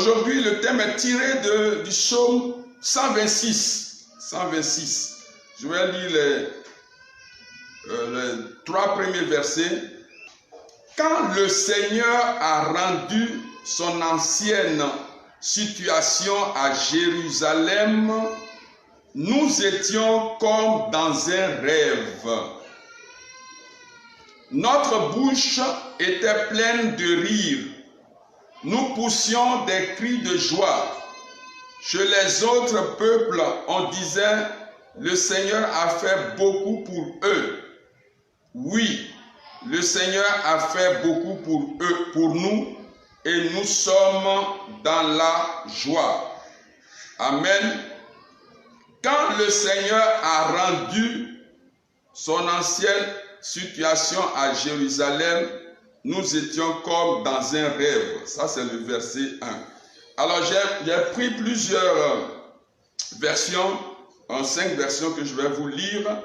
Aujourd'hui, le thème est tiré du psaume 126. 126. Je vais lire les 3 premiers versets. Quand le Seigneur a rendu son ancienne situation à Jérusalem, nous étions comme dans un rêve. Notre bouche était pleine de rire. Nous poussions des cris de joie. Chez les autres peuples, on disait, le Seigneur a fait beaucoup pour eux. Oui, le Seigneur a fait beaucoup pour eux, pour nous, et nous sommes dans la joie. Amen. Quand le Seigneur a rendu son ancienne situation à Jérusalem, nous étions comme dans un rêve. Ça, c'est le verset 1. Alors, j'ai pris plusieurs versions, 5 versions que je vais vous lire.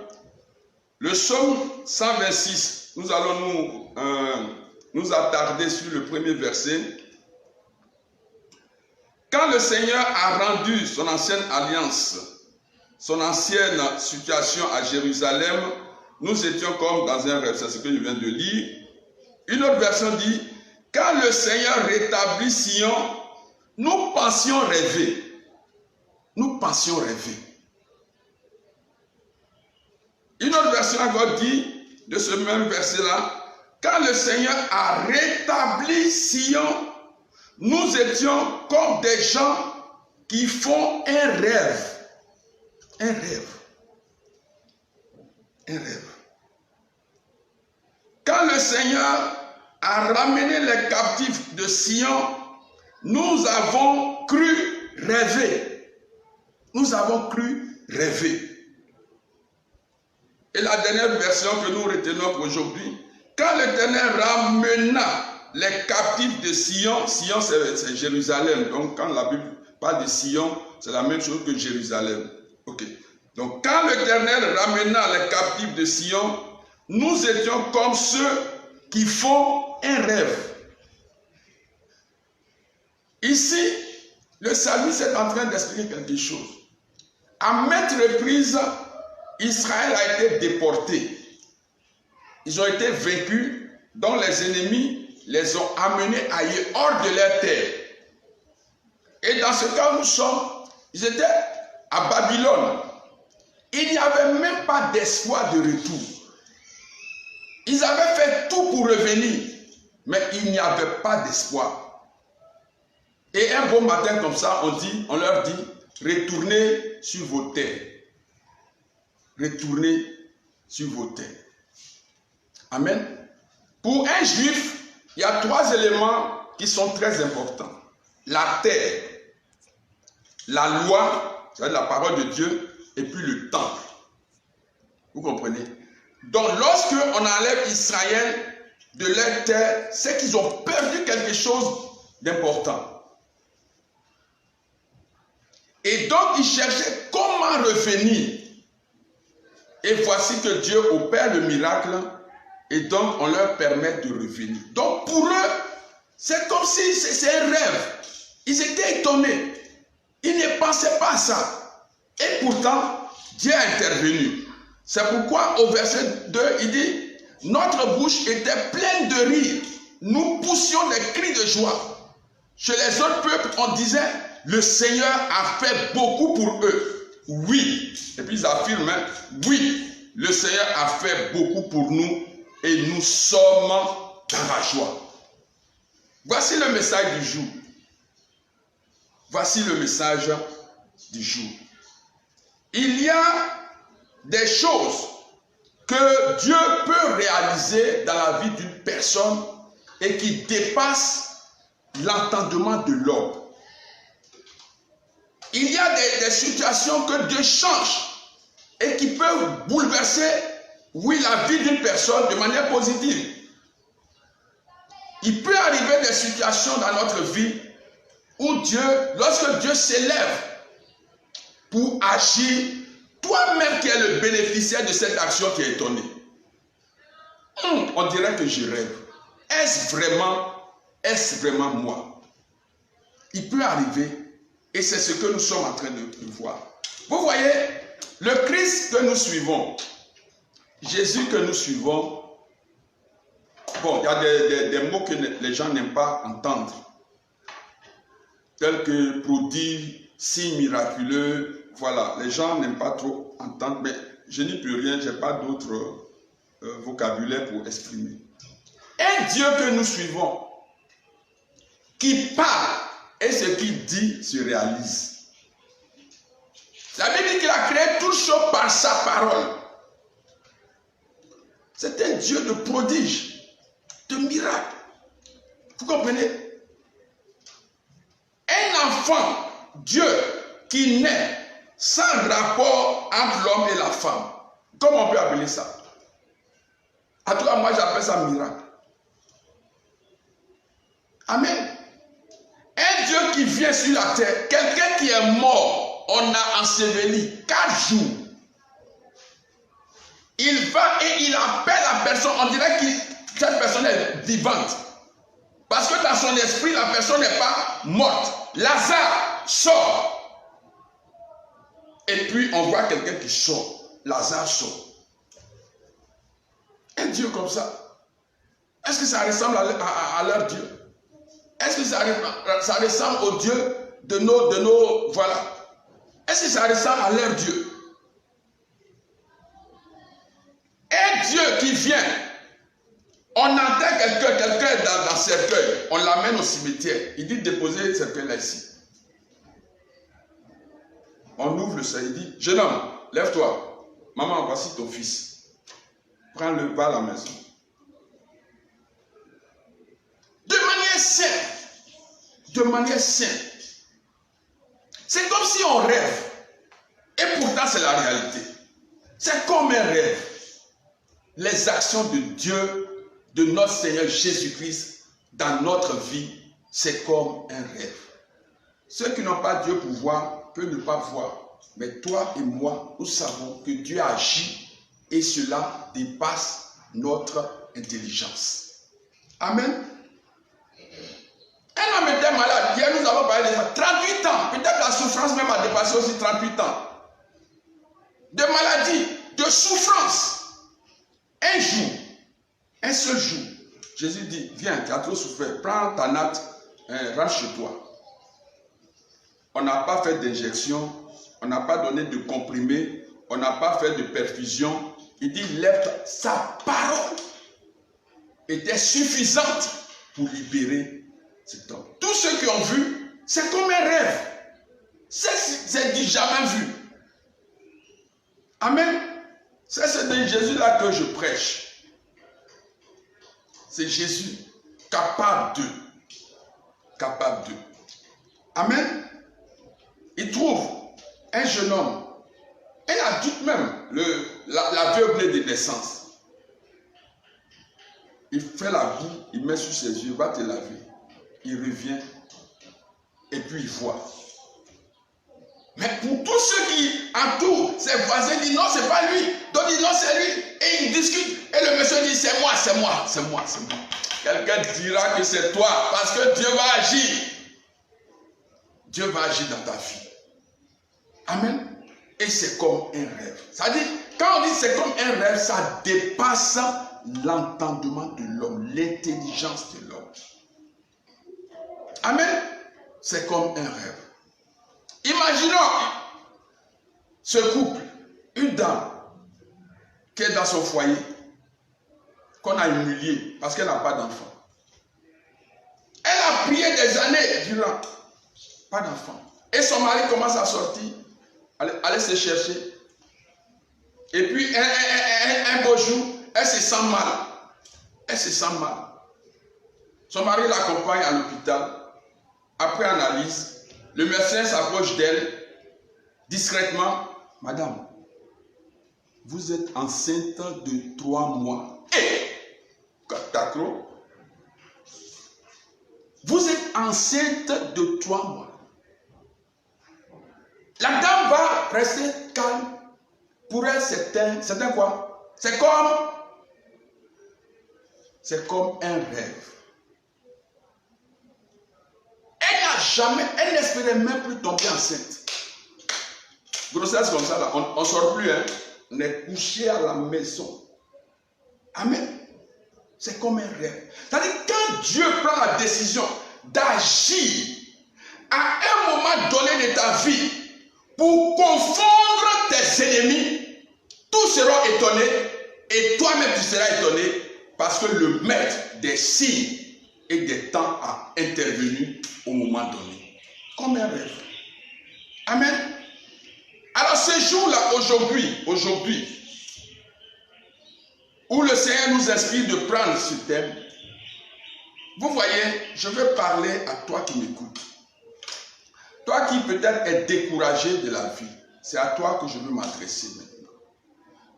Le psaume 126, nous allons nous attarder sur le premier verset. Quand le Seigneur a rendu son ancienne alliance, son ancienne situation à Jérusalem, nous étions comme dans un rêve. C'est ce que je viens de lire. Une autre version dit, quand le Seigneur rétablit Sion, nous pensions rêver. Nous pensions rêver. Une autre version encore dit, de ce même verset-là, quand le Seigneur a rétabli Sion, nous étions comme des gens qui font un rêve. Un rêve. Un rêve. Quand le Seigneur a ramené les captifs de Sion, nous avons cru rêver. Nous avons cru rêver. Et la dernière version que nous retenons pour aujourd'hui, quand l'Éternel ramena les captifs de Sion, Sion c'est Jérusalem, donc quand la Bible parle de Sion, c'est la même chose que Jérusalem. Ok. Donc quand l'Éternel ramena les captifs de Sion, nous étions comme ceux qui font un rêve. Ici, le psalmiste est en train d'expliquer quelque chose. À maintes reprises, Israël a été déporté. Ils ont été vaincus, donc les ennemis les ont amenés ailleurs, hors de leur terre. Et dans ce cas où nous sommes, ils étaient à Babylone. Il n'y avait même pas d'espoir de retour. Ils avaient fait tout pour revenir, mais il n'y avait pas d'espoir. Et un beau matin comme ça, on leur dit, retournez sur vos terres. Retournez sur vos terres. Amen. Pour un juif, il y a 3 éléments qui sont très importants. La terre, la loi, c'est-à-dire la parole de Dieu, et puis le temple. Vous comprenez? Donc lorsque on enlève Israël de leur terre, c'est qu'ils ont perdu quelque chose d'important. Et donc ils cherchaient comment revenir. Et voici que Dieu opère le miracle et donc on leur permet de revenir. Donc pour eux, c'est comme si c'est un rêve. Ils étaient étonnés. Ils ne pensaient pas à ça. Et pourtant, Dieu a intervenu. C'est pourquoi au verset 2, il dit, notre bouche était pleine de rire. Nous poussions des cris de joie. Chez les autres peuples, on disait, le Seigneur a fait beaucoup pour eux. Oui. Et puis ils affirment, hein, oui, le Seigneur a fait beaucoup pour nous et nous sommes dans la joie. Voici le message du jour. Voici le message du jour. Il y a des choses que Dieu peut réaliser dans la vie d'une personne et qui dépassent l'entendement de l'homme. Il y a des situations que Dieu change et qui peuvent bouleverser, oui, la vie d'une personne de manière positive. Il peut arriver des situations dans notre vie où Dieu, lorsque Dieu s'élève pour agir, toi-même qui es le bénéficiaire de cette action, qui est étonné. On dirait que je rêve. Est-ce vraiment moi? Il peut arriver, et c'est ce que nous sommes en train de voir. Vous voyez, le Christ que nous suivons, Jésus que nous suivons, bon, il y a des mots que les gens n'aiment pas entendre, tels que prodige, signe miraculeux, voilà, les gens n'aiment pas trop entendre, mais je n'y peux rien, je n'ai pas d'autre vocabulaire pour exprimer. Un Dieu que nous suivons, qui parle, et ce qu'il dit se réalise. La Bible dit qu'il a créé toutes choses par sa parole. C'est un Dieu de prodiges, de miracles. Vous comprenez? Un enfant, Dieu, qui naît sans rapport entre l'homme et la femme. Comment on peut appeler ça? En tout cas, moi j'appelle ça miracle. Amen. Un Dieu qui vient sur la terre, quelqu'un qui est mort, on a enseveli 4 jours. Il va et il appelle la personne, on dirait que cette personne est vivante. Parce que dans son esprit, la personne n'est pas morte. Lazare sort. Et puis on voit quelqu'un qui sort. Lazare sort. Un Dieu comme ça. Est-ce que ça ressemble à leur Dieu? Est-ce que ça ressemble au Dieu de nos voilà. Est-ce que ça ressemble à leur Dieu? Un Dieu qui vient, on entend quelqu'un dans le cercueil, on l'amène au cimetière, il dit déposez le cercueil là ici. On ouvre le cercueil, il dit jeune homme, lève-toi, maman, voici ton fils, prends-le, va à la maison. De manière simple. De manière simple. C'est comme si on rêve. Et pourtant, c'est la réalité. C'est comme un rêve. Les actions de Dieu, de notre Seigneur Jésus-Christ, dans notre vie, c'est comme un rêve. Ceux qui n'ont pas Dieu pour voir, peuvent ne pas voir. Mais toi et moi, nous savons que Dieu agit et cela dépasse notre intelligence. Amen. Un homme était malade. Hier, nous avons parlé de ça. 38 ans. Peut-être la souffrance même a dépassé aussi 38 ans. De maladie, de souffrance. Un jour, un seul jour, Jésus dit, viens, tu as trop souffert. Prends ta natte, rentre chez toi. On n'a pas fait d'injection, on n'a pas donné de comprimé, on n'a pas fait de perfusion. Il dit, lève-toi. Sa parole était suffisante pour libérer cet homme. Tous ceux qui ont vu, c'est comme un rêve. C'est du jamais vu. Amen. C'est de Jésus-là que je prêche. C'est Jésus capable de. Capable de. Amen. Il trouve un jeune homme, un adulte même, l'aveugle de naissance. Il fait la boue, il met sur ses yeux, va te laver. Il revient et puis il voit. Mais pour tous ceux qui entourent, ses voisins disent non, c'est pas lui. D'autres disent non, c'est lui. Et ils discutent. Et le monsieur dit c'est moi, c'est moi, c'est moi, c'est moi. Quelqu'un dira que c'est toi parce que Dieu va agir. Dieu va agir dans ta vie. Amen. Et c'est comme un rêve. Ça dit, quand on dit c'est comme un rêve, ça dépasse l'entendement de l'homme, l'intelligence de l'homme. Amen. C'est comme un rêve. Imaginons ce couple, une dame qui est dans son foyer, qu'on a humilié parce qu'elle n'a pas d'enfant. Elle a prié des années durant, pas d'enfant. Et son mari commence à sortir, aller se chercher. Et puis un beau jour, elle se sent mal. Elle se sent mal. Son mari l'accompagne à l'hôpital. Après analyse, le médecin s'approche d'elle discrètement. Madame, vous êtes enceinte de 3 mois. Vous êtes enceinte de 3 mois. La dame va rester calme. Pour elle, c'est quoi? C'est comme un rêve. Elle n'a jamais, elle n'espérait même plus tomber enceinte. Grossesse comme ça, là, on ne sort plus, hein. On est couché à la maison. Amen. C'est comme un rêve. C'est-à-dire, quand Dieu prend la décision d'agir à un moment donné de ta vie pour confondre tes ennemis, tous seront étonnés et toi-même tu seras étonné parce que le maître des signes et des temps a intervenu au moment donné. Comme un rêve. Amen. Alors ce jour-là, aujourd'hui, où le Seigneur nous inspire de prendre ce thème, vous voyez, je veux parler à toi qui m'écoutes. Toi qui peut-être es découragé de la vie, c'est à toi que je veux m'adresser maintenant.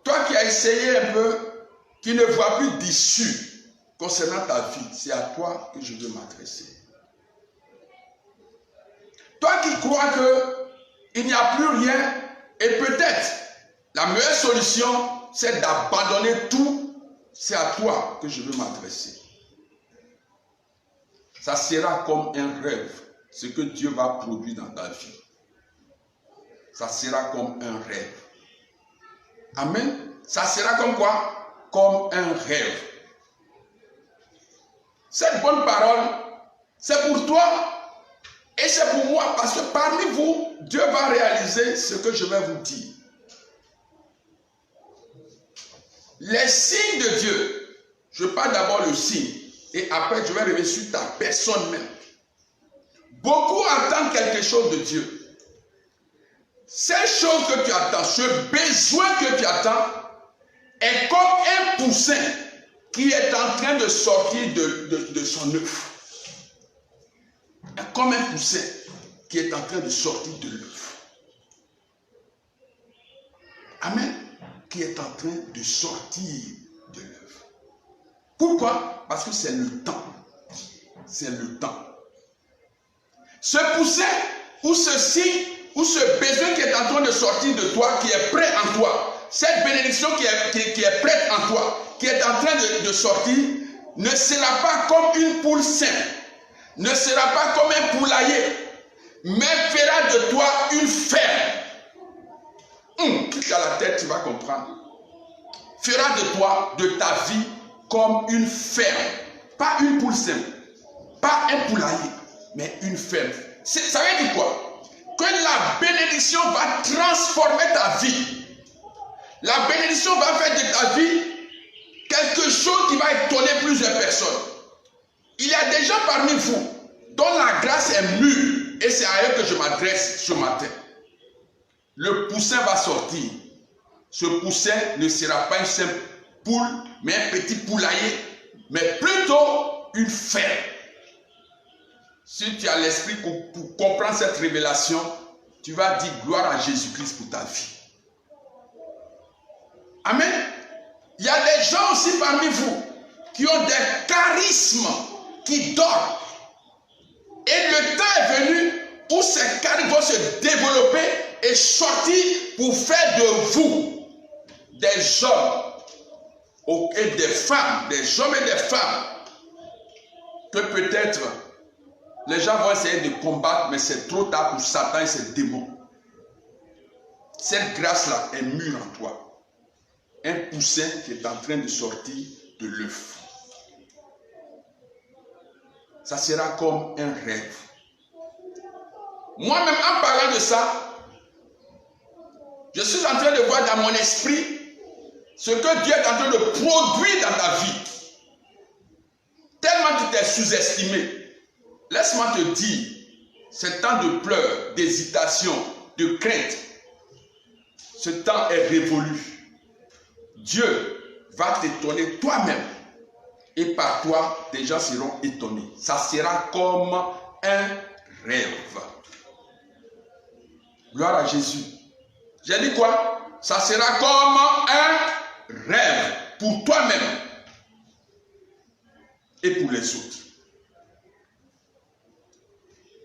Toi qui as essayé un peu, qui ne vois plus d'issue concernant ta vie, c'est à toi que je veux m'adresser. Toi qui crois qu'il n'y a plus rien, et peut-être la meilleure solution, c'est d'abandonner tout, c'est à toi que je veux m'adresser. Ça sera comme un rêve, ce que Dieu va produire dans ta vie. Ça sera comme un rêve. Amen. Ça sera comme quoi? Comme un rêve. Cette bonne parole, c'est pour toi et c'est pour moi, parce que parmi vous, Dieu va réaliser ce que je vais vous dire. Les signes de Dieu, je parle d'abord le signe, et après je vais revenir sur ta personne même. Beaucoup attendent quelque chose de Dieu. Cette chose que tu attends, ce besoin que tu attends, est comme un poussin qui est en train de sortir de son œuf. Comme un poussin qui est en train de sortir de l'œuf. Amen. Qui est en train de sortir de l'œuf. Pourquoi? Parce que c'est le temps. C'est le temps. Ce poussin ou ce signe ou ce besoin qui est en train de sortir de toi, qui est prêt en toi, cette bénédiction qui est prête en toi, qui est en train de sortir, ne sera pas comme une poule simple, ne sera pas comme un poulailler, mais fera de toi une ferme. Si tu as la tête, tu vas comprendre. Fera de toi, de ta vie, comme une ferme. Pas une poule simple, pas un poulailler, mais une ferme. Ça veut dire quoi? Que la bénédiction va transformer ta vie. La bénédiction va faire de ta vie quelque chose qui va étonner plusieurs personnes. Il y a des gens parmi vous dont la grâce est mûre, et c'est à eux que je m'adresse ce matin. Le poussin va sortir. Ce poussin ne sera pas une simple poule, mais un petit poulailler, mais plutôt une ferme. Si tu as l'esprit pour comprendre cette révélation, tu vas dire gloire à Jésus-Christ pour ta vie. Amen. Il y a des gens aussi parmi vous qui ont des charismes qui dorment. Et le temps est venu où ces charismes vont se développer et sortir pour faire de vous des hommes et des femmes, des hommes et des femmes que peut-être les gens vont essayer de combattre, mais c'est trop tard pour Satan et ses démons. Cette grâce-là est mûre en toi. Un poussin qui est en train de sortir de l'œuf. Ça sera comme un rêve. Moi-même, en parlant de ça, je suis en train de voir dans mon esprit ce que Dieu est en train de produire dans ta vie. Tellement tu t'es sous-estimé. Laisse-moi te dire, ce temps de pleurs, d'hésitation, de crainte, ce temps est révolu. Dieu va t'étonner toi-même. Et par toi, des gens seront étonnés. Ça sera comme un rêve. Gloire à Jésus. J'ai dit quoi? Ça sera comme un rêve pour toi-même et pour les autres.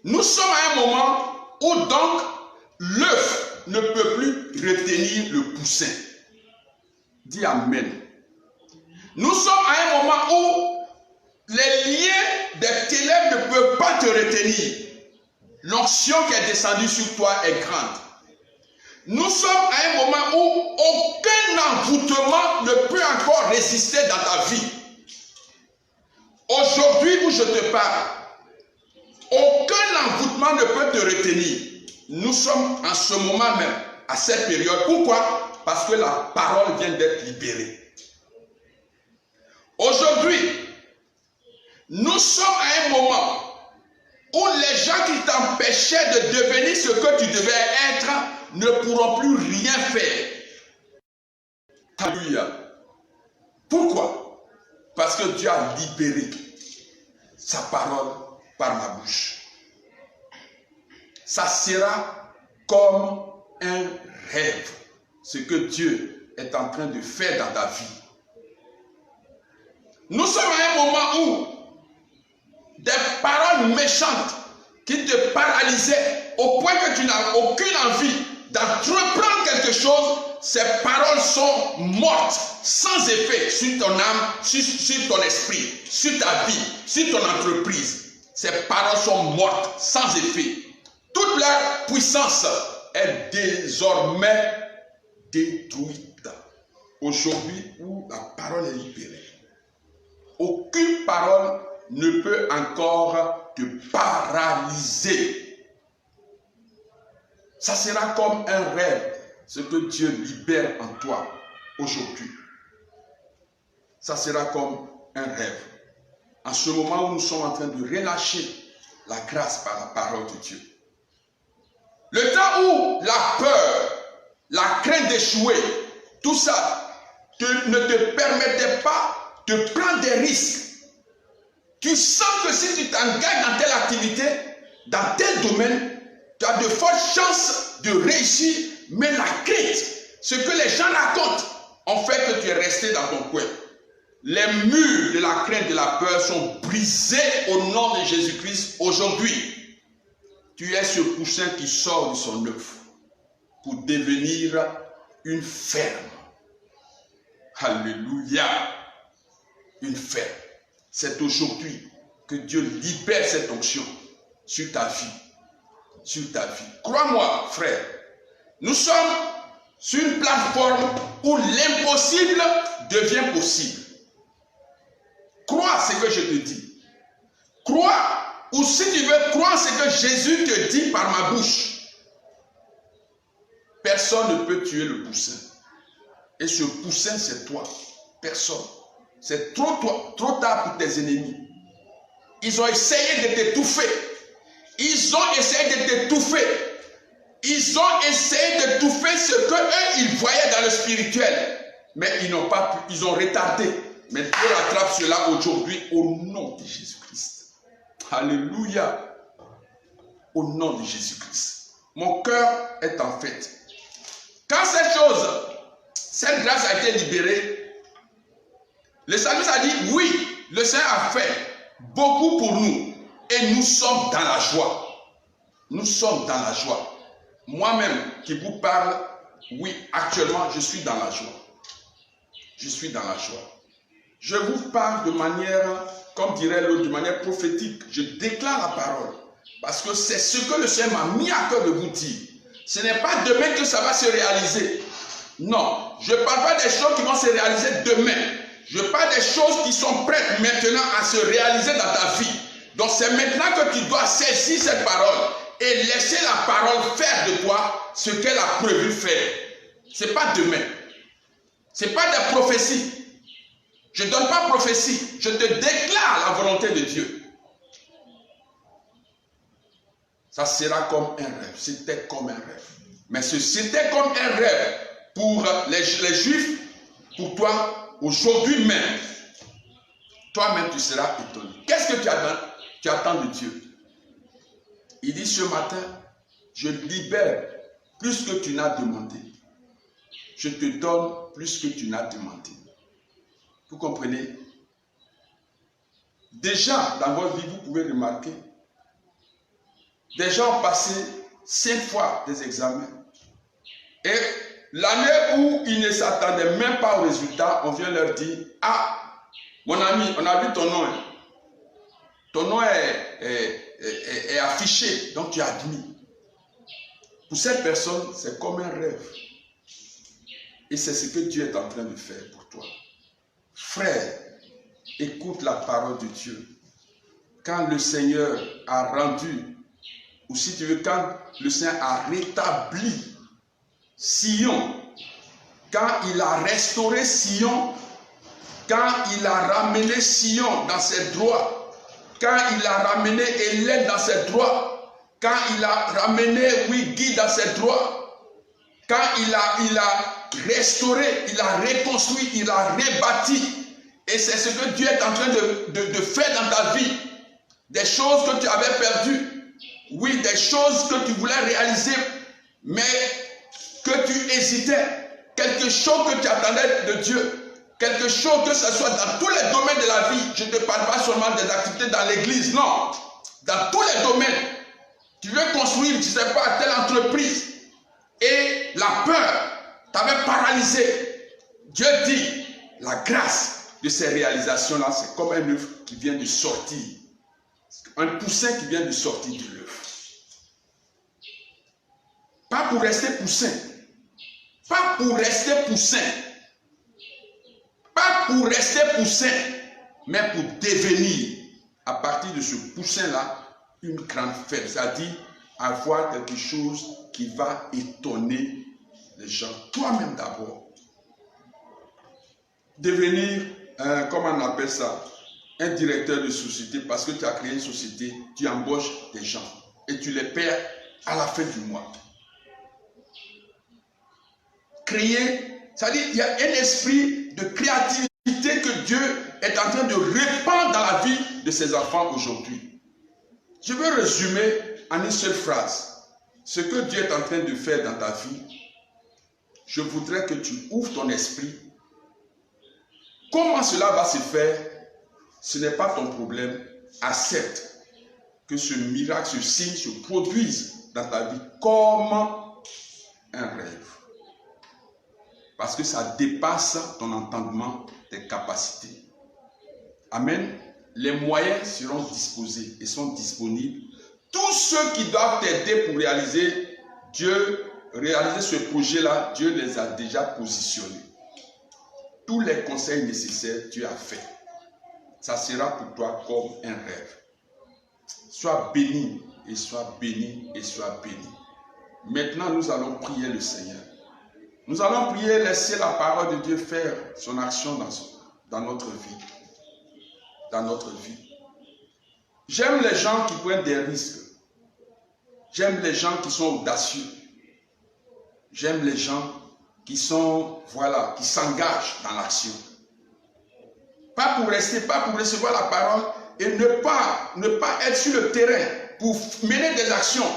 Nous sommes à un moment où donc l'œuf ne peut plus retenir le poussin. Dis Amen. Nous sommes à un moment où les liens des ténèbres ne peuvent pas te retenir. l'onction qui est descendue sur toi est grande. Nous sommes à un moment où aucun envoûtement ne peut encore résister dans ta vie. Aujourd'hui où je te parle, aucun envoûtement ne peut te retenir. Nous sommes en ce moment même, à cette période. Pourquoi? Parce que la parole vient d'être libérée. Aujourd'hui, nous sommes à un moment où les gens qui t'empêchaient de devenir ce que tu devais être ne pourront plus rien faire. Alléluia. Pourquoi? Parce que Dieu a libéré sa parole par ma bouche. Ça sera comme un rêve, ce que Dieu est en train de faire dans ta vie. Nous sommes à un moment où des paroles méchantes qui te paralysaient au point que tu n'as aucune envie d'entreprendre quelque chose, ces paroles sont mortes, sans effet sur ton âme, sur ton esprit, sur ta vie, sur ton entreprise. Ces paroles sont mortes, sans effet. Toute leur puissance est désormais détruite. Aujourd'hui où la parole est libérée, aucune parole ne peut encore te paralyser. Ça sera comme un rêve, ce que Dieu libère en toi aujourd'hui. Ça sera comme un rêve. En ce moment où nous sommes en train de relâcher la grâce par la parole de Dieu. Le temps où la peur, la crainte d'échouer, tout ça ne te permettait pas de prendre des risques. Tu sens que si tu t'engages dans telle activité, dans tel domaine, tu as de fortes chances de réussir, mais la crainte, ce que les gens racontent, ont fait que tu es resté dans ton coin. Les murs de la crainte, de la peur sont brisés au nom de Jésus-Christ aujourd'hui. Tu es ce poussin qui sort de son œuf pour devenir une ferme. Alléluia. Une ferme. C'est aujourd'hui que Dieu libère cette onction sur ta vie. Sur ta vie. Crois-moi, frère, nous sommes sur une plateforme où l'impossible devient possible. Crois ce que je te dis. Crois, ou si tu veux, crois ce que Jésus te dit par ma bouche. Personne ne peut tuer le poussin. Et ce poussin, c'est toi. Personne. C'est trop tard pour tes ennemis. Ils ont essayé de t'étouffer. Ils ont essayé de t'étouffer. Ils ont essayé d'étouffer ce qu'eux, ils voyaient dans le spirituel. Mais ils n'ont pas pu. Ils ont retardé. Mais Dieu rattrape cela aujourd'hui au nom de Jésus-Christ. Alléluia. Au nom de Jésus-Christ. Mon cœur est en fête. Quand cette grâce a été libérée, le psalmiste a dit, oui, le Seigneur a fait beaucoup pour nous. Et nous sommes dans la joie. Nous sommes dans la joie. Moi-même qui vous parle, oui, actuellement, je suis dans la joie. Je suis dans la joie. Je vous parle de manière, comme dirait l'autre, de manière prophétique. Je déclare la parole. Parce que c'est ce que le Seigneur m'a mis à cœur de vous dire. Ce n'est pas demain que ça va se réaliser. Non, je ne parle pas des choses qui vont se réaliser demain. Je parle des choses qui sont prêtes maintenant à se réaliser dans ta vie. Donc c'est maintenant que tu dois saisir cette parole et laisser la parole faire de toi ce qu'elle a prévu faire. Ce n'est pas demain. Ce n'est pas des prophéties. Je ne donne pas prophétie. Je te déclare la volonté de Dieu. Ça sera comme un rêve. C'était comme un rêve. Mais c'était comme un rêve pour les Juifs, pour toi, aujourd'hui même. Toi-même, tu seras étonné. Qu'est-ce que tu attends de Dieu? Il dit ce matin, je libère plus que tu n'as demandé. Je te donne plus que tu n'as demandé. Vous comprenez? Déjà, dans votre vie, vous pouvez remarquer, des gens ont passé 5 fois des examens. Et l'année où ils ne s'attendaient même pas au résultat, on vient leur dire, ah, mon ami, on a vu ton nom. Ton nom est est affiché, donc tu admires. Pour cette personne, c'est comme un rêve. Et c'est ce que Dieu est en train de faire pour toi. Frère, écoute la parole de Dieu. Quand le Seigneur a rendu, ou si tu veux, quand le Seigneur a rétabli Sion, quand il a restauré Sion, quand il a ramené Sion dans ses droits, quand il a ramené Hélène dans ses droits, quand il a ramené Guy dans ses droits, quand il a restauré, il a reconstruit, il a rebâti. Et c'est ce que Dieu est en train de faire dans ta vie. Des choses que tu avais perdues. Oui, des choses que tu voulais réaliser, mais que tu hésitais. Quelque chose que tu attendais de Dieu. Quelque chose que ce soit dans tous les domaines de la vie. Je ne te parle pas seulement des activités dans l'église, non. Dans tous les domaines. Tu veux construire, je ne sais pas, telle entreprise. Et la peur t'avait paralysé. Dieu dit, la grâce de ces réalisations-là, c'est comme un œuf qui vient de sortir. Un poussin qui vient de sortir de l'œuf. Pas pour rester poussin. Pas pour rester poussin. Pas pour rester poussin, mais pour devenir, à partir de ce poussin-là, une grande fête. C'est-à-dire avoir quelque chose qui va étonner les gens. Toi-même d'abord. Devenir, comment on appelle ça, un directeur de société, parce que tu as créé une société, tu embauches des gens et tu les paies à la fin du mois. Créer, c'est-à-dire il y a un esprit de créativité que Dieu est en train de répandre dans la vie de ses enfants aujourd'hui. Je veux résumer en une seule phrase ce que Dieu est en train de faire dans ta vie. Je voudrais que tu ouvres ton esprit. Comment cela va se faire? Ce n'est pas ton problème. Accepte que ce miracle, ce signe se produise dans ta vie comme un rêve. Parce que ça dépasse ton entendement, tes capacités. Amen. Les moyens seront disposés et sont disponibles. Tous ceux qui doivent t'aider pour réaliser ce projet-là, Dieu les a déjà positionnés. Tous les conseils nécessaires, tu as fait. Ça sera pour toi comme un rêve. Sois béni et sois béni et sois béni. Maintenant, nous allons prier le Seigneur. Nous allons prier, laisser la parole de Dieu faire son action dans notre vie. Dans notre vie. J'aime les gens qui prennent des risques. J'aime les gens qui sont audacieux. J'aime les gens qui sont, voilà, qui s'engagent dans l'action. Pas pour rester, pas pour recevoir la parole et ne pas être sur le terrain pour mener des actions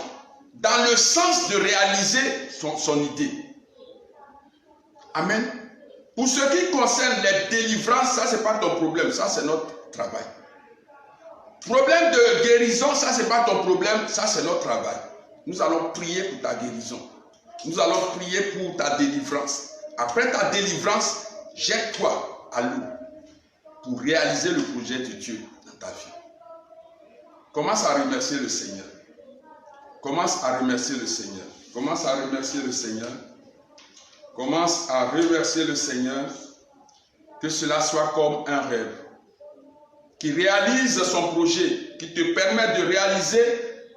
dans le sens de réaliser son idée. Amen. Pour ce qui concerne les délivrances, ça c'est pas ton problème, ça c'est notre travail. Problème de guérison, ça c'est pas ton problème, ça c'est notre travail. Nous allons prier pour ta guérison. Nous allons prier pour ta délivrance. Après ta délivrance, jette-toi à l'eau pour réaliser le projet de Dieu dans ta vie. Commence à remercier le Seigneur. Commence à remercier le Seigneur. Commence à remercier le Seigneur. Commence à remercier le Seigneur. Que cela soit comme un rêve. Qui réalise son projet. Qui te permet de réaliser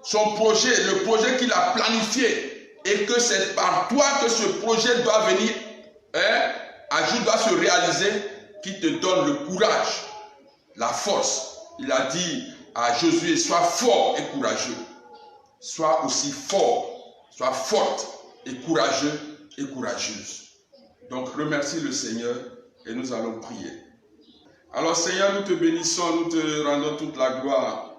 son projet. Le projet qu'il a planifié. Et que c'est par toi que ce projet doit venir. Doit se réaliser. Qui te donne le courage. La force. Il a dit à Josué, sois fort et courageux. Sois aussi fort. Sois forte et courageux et courageuse. Donc remercie le Seigneur et nous allons prier. Alors Seigneur, nous te bénissons, nous te rendons toute la gloire.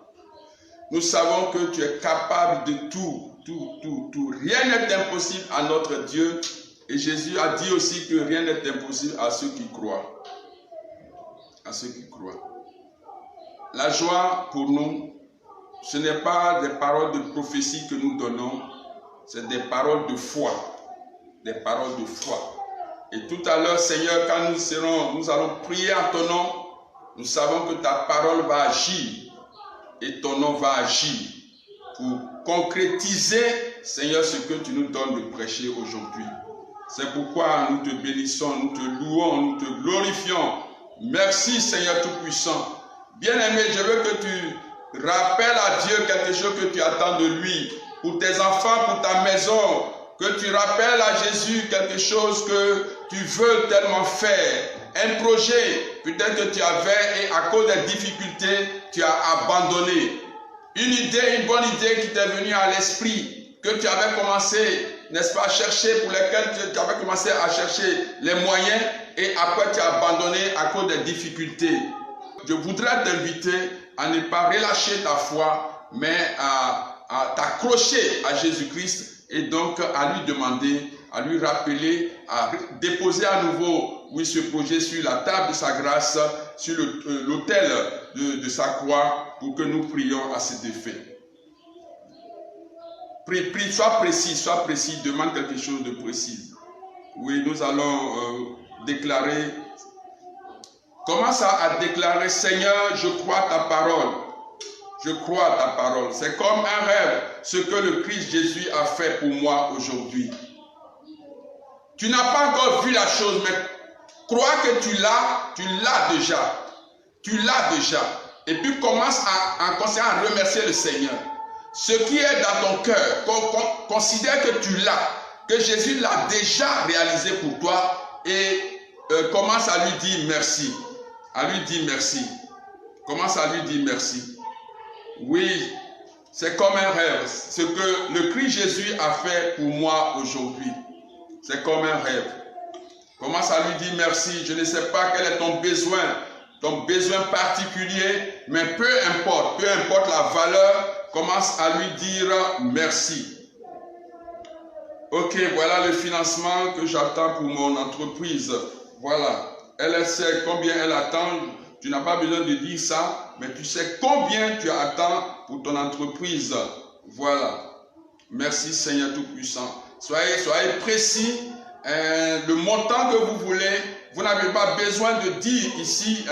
Nous savons que tu es capable de tout. Rien n'est impossible à notre Dieu. Et Jésus a dit aussi que rien n'est impossible à ceux qui croient. À ceux qui croient. La joie pour nous, ce n'est pas des paroles de prophétie que nous donnons, c'est des paroles de foi. Des paroles de foi. Et tout à l'heure, Seigneur, quand nous allons prier en ton nom, nous savons que ta parole va agir et ton nom va agir. pour concrétiser, Seigneur, ce que tu nous donnes de prêcher aujourd'hui. C'est pourquoi nous te bénissons, nous te louons, nous te glorifions. Merci, Seigneur Tout-Puissant. Bien-aimé, je veux que tu rappelles à Dieu quelque chose que tu attends de lui. Pour tes enfants, pour ta maison, que tu rappelles à Jésus quelque chose que tu veux tellement faire. Un projet, peut-être que tu avais et à cause des difficultés, tu as abandonné. Une idée, une bonne idée qui t'est venue à l'esprit, que tu avais commencé, n'est-ce pas, à chercher, pour lesquelles tu avais commencé à chercher les moyens et après tu as abandonné à cause des difficultés. Je voudrais t'inviter à ne pas relâcher ta foi, mais à t'accrocher à Jésus-Christ et donc à lui demander, à lui rappeler, à déposer à nouveau, oui, ce projet sur la table de sa grâce, sur l'autel de sa croix, pour que nous prions à cet effet. Prie, sois précis, demande quelque chose de précis. Oui, nous allons déclarer. Commence à déclarer, Seigneur, je crois ta parole. Je crois ta parole. C'est comme un rêve, ce que le Christ Jésus a fait pour moi aujourd'hui. Tu n'as pas encore vu la chose, mais crois que tu l'as déjà. Tu l'as déjà. Et puis commence à remercier le Seigneur. Ce qui est dans ton cœur, considère que tu l'as, que Jésus l'a déjà réalisé pour toi et commence à lui dire merci. À lui dire merci. Commence à lui dire merci. Oui, c'est comme un rêve. Ce que le Christ Jésus a fait pour moi aujourd'hui. C'est comme un rêve. Commence à lui dire merci. Je ne sais pas quel est ton besoin particulier, mais peu importe la valeur, commence à lui dire merci. Ok, voilà le financement que j'attends pour mon entreprise. Voilà. Elle sait combien elle attend. Tu n'as pas besoin de dire ça, mais tu sais combien tu attends pour ton entreprise. Voilà. Merci Seigneur Tout-Puissant. Soyez précis. Le montant que vous voulez, vous n'avez pas besoin de dire ici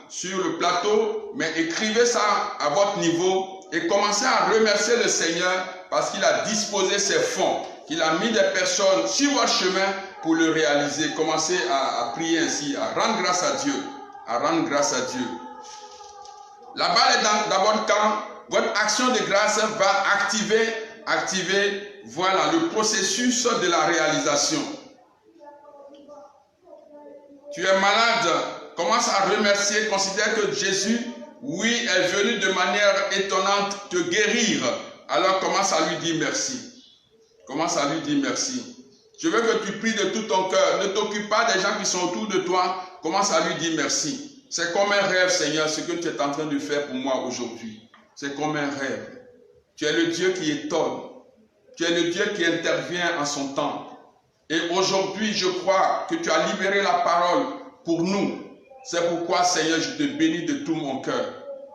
sur le plateau, mais écrivez ça à votre niveau et commencez à remercier le Seigneur parce qu'il a disposé ses fonds, qu'il a mis des personnes sur votre chemin pour le réaliser. Commencez à prier ainsi, à rendre grâce à Dieu. À rendre grâce à Dieu. La balle est dans votre camp. Votre action de grâce va activer voilà, le processus de la réalisation. Tu es malade, commence à remercier, considère que Jésus, oui, est venu de manière étonnante te guérir. Alors commence à lui dire merci. Commence à lui dire merci. Je veux que tu pries de tout ton cœur. Ne t'occupe pas des gens qui sont autour de toi. Commence à lui dire merci. C'est comme un rêve, Seigneur, ce que tu es en train de faire pour moi aujourd'hui. C'est comme un rêve. Tu es le Dieu qui étonne. Tu es le Dieu qui intervient en son temps. Et aujourd'hui, je crois que tu as libéré la parole pour nous. C'est pourquoi, Seigneur, je te bénis de tout mon cœur.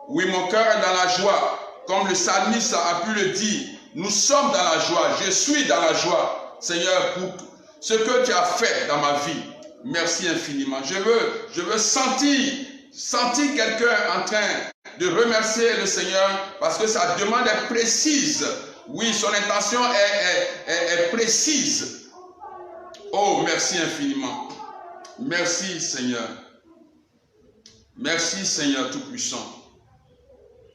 Oui, mon cœur est dans la joie. Comme le psalmiste a pu le dire, nous sommes dans la joie. Je suis dans la joie, Seigneur, pour ce que tu as fait dans ma vie. Merci infiniment. Je veux sentir quelqu'un en train de remercier le Seigneur parce que sa demande est précise. Oui, son intention est précise. Oh, merci infiniment. Merci Seigneur. Merci Seigneur Tout-Puissant.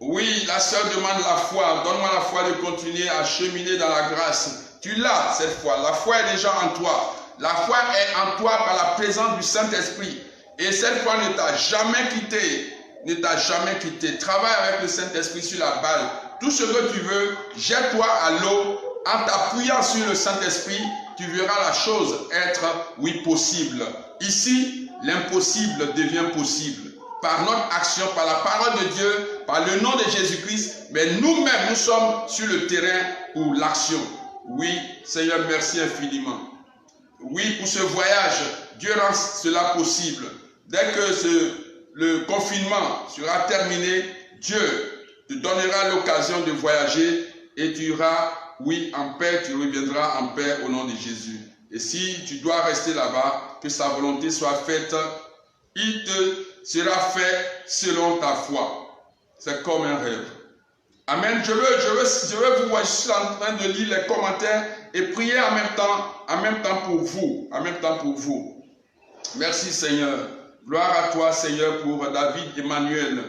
Oui, la sœur demande la foi. Donne-moi la foi de continuer à cheminer dans la grâce. Tu l'as cette foi. La foi est déjà en toi. La foi est en toi par la présence du Saint-Esprit. Et cette foi ne t'a jamais quitté. Ne t'a jamais quitté. Travaille avec le Saint-Esprit sur la balle. Tout ce que tu veux, jette-toi à l'eau. En t'appuyant sur le Saint-Esprit, tu verras la chose être, oui, possible. Ici, l'impossible devient possible. Par notre action, par la parole de Dieu, par le nom de Jésus-Christ, mais nous-mêmes, nous sommes sur le terrain pour l'action. Oui, Seigneur, merci infiniment. Oui, pour ce voyage, Dieu rend cela possible. Dès que le confinement sera terminé, Dieu te donnera l'occasion de voyager et tu iras, oui, en paix, tu reviendras en paix au nom de Jésus. Et si tu dois rester là-bas, que sa volonté soit faite, il te sera fait selon ta foi. C'est comme un rêve. Amen. Je veux vous voir, je suis en train de lire les commentaires et prier en même temps pour vous. En même temps pour vous. Merci Seigneur. Gloire à toi Seigneur pour David Emmanuel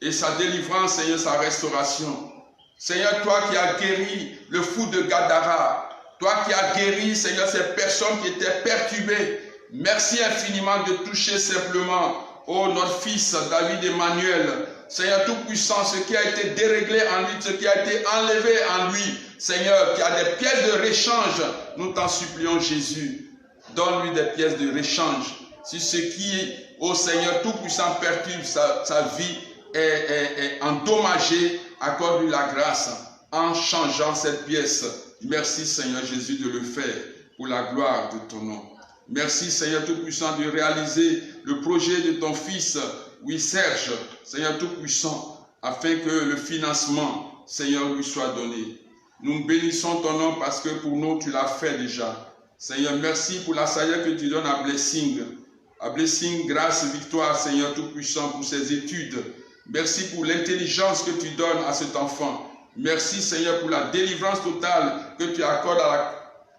et sa délivrance, Seigneur, sa restauration. Seigneur, toi qui as guéri le fou de Gadara, toi qui as guéri, Seigneur, ces personnes qui étaient perturbées, merci infiniment de toucher simplement, oh, notre fils David Emmanuel. Seigneur Tout-Puissant, ce qui a été déréglé en lui, ce qui a été enlevé en lui, Seigneur, qui a des pièces de réchange, nous t'en supplions Jésus. Donne-lui des pièces de réchange. Si ce qui, oh Seigneur Tout-Puissant, perturbe sa vie est endommagé, accorde-lui la grâce en changeant cette pièce. Merci Seigneur Jésus de le faire pour la gloire de ton nom. Merci Seigneur Tout-Puissant de réaliser le projet de ton fils, oui Serge, Seigneur Tout-Puissant, afin que le financement, Seigneur, lui soit donné. Nous bénissons ton nom parce que pour nous, tu l'as fait déjà. Seigneur, merci pour la sagesse que tu donnes à Blessing. À Blessing, grâce, victoire, Seigneur Tout-Puissant, pour ses études. Merci pour l'intelligence que tu donnes à cet enfant. Merci Seigneur pour la délivrance totale que tu accordes à la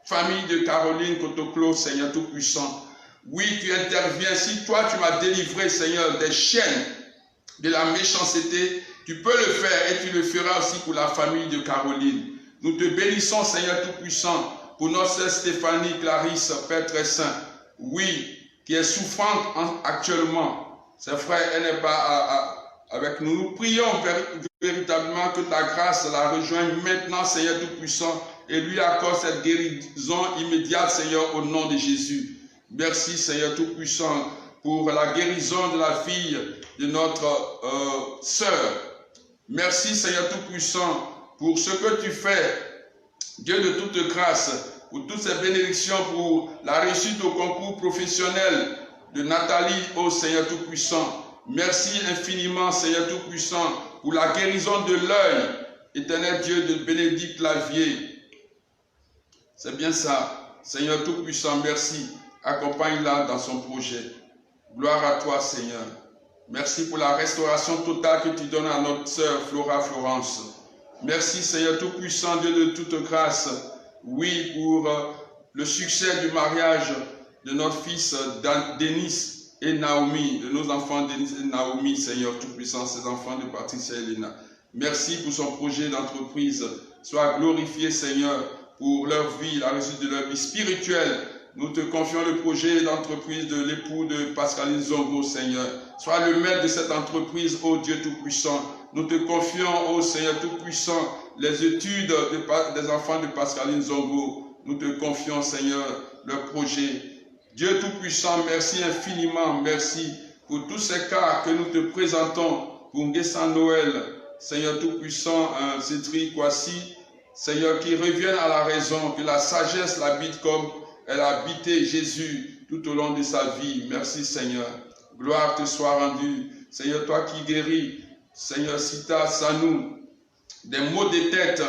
famille de Caroline Kotoklo, Seigneur Tout-Puissant. Oui, tu interviens. Si toi tu m'as délivré, Seigneur, des chaînes de la méchanceté, tu peux le faire et tu le feras aussi pour la famille de Caroline. Nous te bénissons, Seigneur Tout-Puissant, pour notre sœur Stéphanie Clarisse, Père très saint. Oui, qui est souffrante actuellement. C'est vrai, elle n'est pas avec nous. Nous prions véritablement que ta grâce la rejoigne maintenant, Seigneur Tout-Puissant, et lui accorde cette guérison immédiate, Seigneur, au nom de Jésus. Merci, Seigneur Tout-Puissant, pour la guérison de la fille de notre sœur. Merci, Seigneur Tout-Puissant, pour ce que tu fais, Dieu de toute grâce, pour toutes ces bénédictions, pour la réussite au concours professionnel de Nathalie, ô Seigneur Tout-Puissant. Merci infiniment, Seigneur Tout-Puissant, pour la guérison de l'œil, éternel Dieu de Bénédicte Lavier. C'est bien ça. Seigneur Tout-Puissant, merci. Accompagne-la dans son projet. Gloire à toi, Seigneur. Merci pour la restauration totale que tu donnes à notre sœur Flora Florence. Merci, Seigneur Tout-Puissant, Dieu de toute grâce. Oui, pour le succès du mariage de notre fils Denis et Naomi, de nos enfants Denis et Naomi, Seigneur Tout-Puissant, ces enfants de Patricia et Elena. Merci pour son projet d'entreprise. Sois glorifié, Seigneur, pour leur vie, la réussite de leur vie spirituelle. Nous te confions le projet d'entreprise de l'époux de Pascaline Zongo, Seigneur. Sois le maître de cette entreprise, ô Dieu Tout-Puissant. Nous te confions, ô Seigneur Tout-Puissant, les études des enfants de Pascaline Zongo. Nous te confions, Seigneur, leur projet. Dieu Tout-Puissant, merci infiniment, merci pour tous ces cas que nous te présentons pour Nguessan Noël, Seigneur Tout-Puissant, Cédric Kwasi, Seigneur, qui revienne à la raison, que la sagesse l'habite comme elle a habité Jésus tout au long de sa vie. Merci Seigneur. Gloire te soit rendue. Seigneur, toi qui guéris, Seigneur, Sita Sanou, des maux de tête,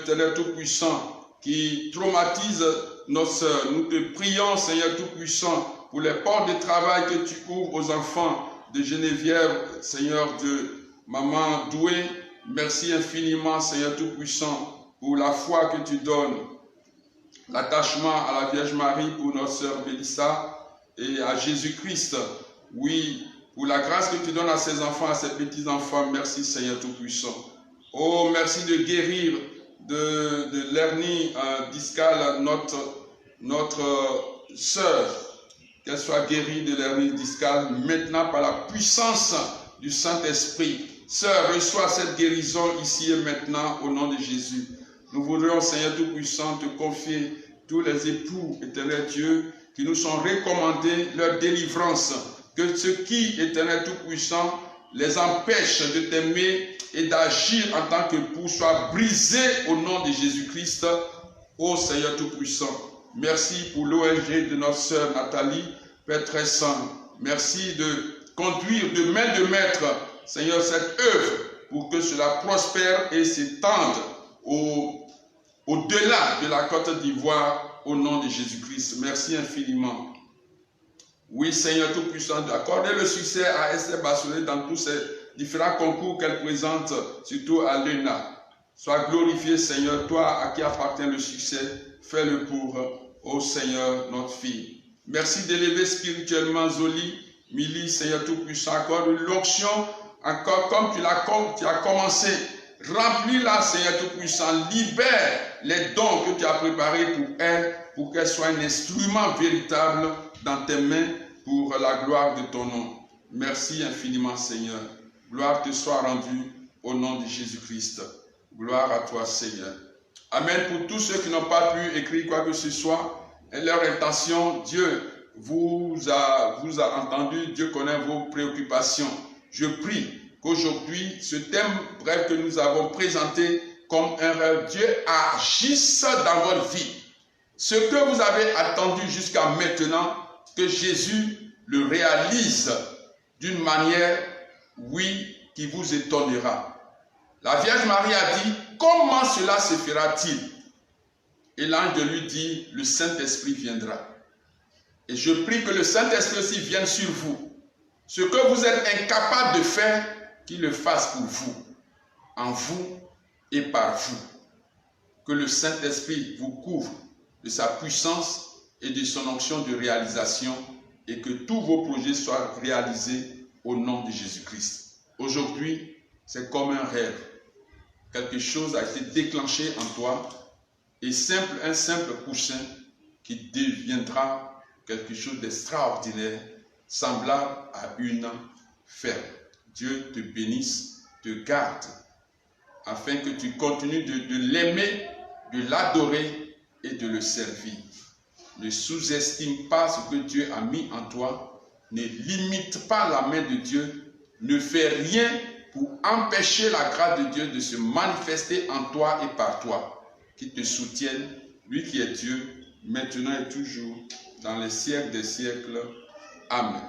Éternel Tout-Puissant, qui traumatisent nos sœurs. Nous te prions, Seigneur Tout-Puissant, pour les portes de travail que tu ouvres aux enfants de Geneviève, Seigneur, de Maman Doué. Merci infiniment, Seigneur Tout-Puissant, pour la foi que tu donnes. L'attachement à la Vierge Marie pour notre sœur Bélissa et à Jésus-Christ. Oui, pour la grâce que tu donnes à ces enfants, à ces petits-enfants. Merci Seigneur Tout-Puissant. Oh, merci de guérir de l'hernie discale notre sœur. Qu'elle soit guérie de l'hernie discale maintenant par la puissance du Saint-Esprit. Sœur, reçois cette guérison ici et maintenant au nom de Jésus. Nous voudrions, Seigneur Tout-Puissant, te confier tous les époux, éternel Dieu, qui nous sont recommandés leur délivrance. Que ce qui, éternel Tout-Puissant, les empêche de t'aimer et d'agir en tant qu'époux soit brisé au nom de Jésus-Christ, ô Seigneur Tout-Puissant. Merci pour l'ONG de notre sœur Nathalie, Père très saint. Merci de conduire de main de maître, Seigneur, cette œuvre pour que cela prospère et s'étende au-delà de la Côte d'Ivoire, au nom de Jésus-Christ. Merci infiniment. Oui, Seigneur Tout-Puissant, d'accorder le succès à Esther Bassolé dans tous ses différents concours qu'elle présente, surtout à l'ENA. Sois glorifié, Seigneur, toi à qui appartient le succès, fais-le pour, ô Seigneur, notre fille. Merci d'élever spirituellement Zoli, Mili, Seigneur Tout-Puissant, accorde l'onction, encore comme tu as commencé. Remplis-la, Seigneur Tout-Puissant, libère les dons que tu as préparés pour elle, pour qu'elle soit un instrument véritable dans tes mains pour la gloire de ton nom. Merci infiniment, Seigneur. Gloire te soit rendue au nom de Jésus-Christ. Gloire à toi, Seigneur. Amen. Pour tous ceux qui n'ont pas pu écrire quoi que ce soit, et leur intention, Dieu vous a entendu, Dieu connaît vos préoccupations. Je prie qu'aujourd'hui, ce thème bref que nous avons présenté comme un rêve, Dieu agisse dans votre vie. Ce que vous avez attendu jusqu'à maintenant, que Jésus le réalise d'une manière, oui, qui vous étonnera. La Vierge Marie a dit, comment cela se fera-t-il? Et l'ange de lui dit, le Saint-Esprit viendra. Et je prie que le Saint-Esprit aussi vienne sur vous. Ce que vous êtes incapable de faire, qu'il le fasse pour vous, en vous et par vous. Que le Saint-Esprit vous couvre de sa puissance et de son onction de réalisation et que tous vos projets soient réalisés au nom de Jésus-Christ. Aujourd'hui, c'est comme un rêve. Quelque chose a été déclenché en toi et un simple coussin qui deviendra quelque chose d'extraordinaire, semblable à une ferme. Dieu te bénisse, te garde, afin que tu continues de l'aimer, de l'adorer et de le servir. Ne sous-estime pas ce que Dieu a mis en toi, ne limite pas la main de Dieu, ne fais rien pour empêcher la grâce de Dieu de se manifester en toi et par toi, qui te soutienne, lui qui est Dieu, maintenant et toujours, dans les siècles des siècles. Amen.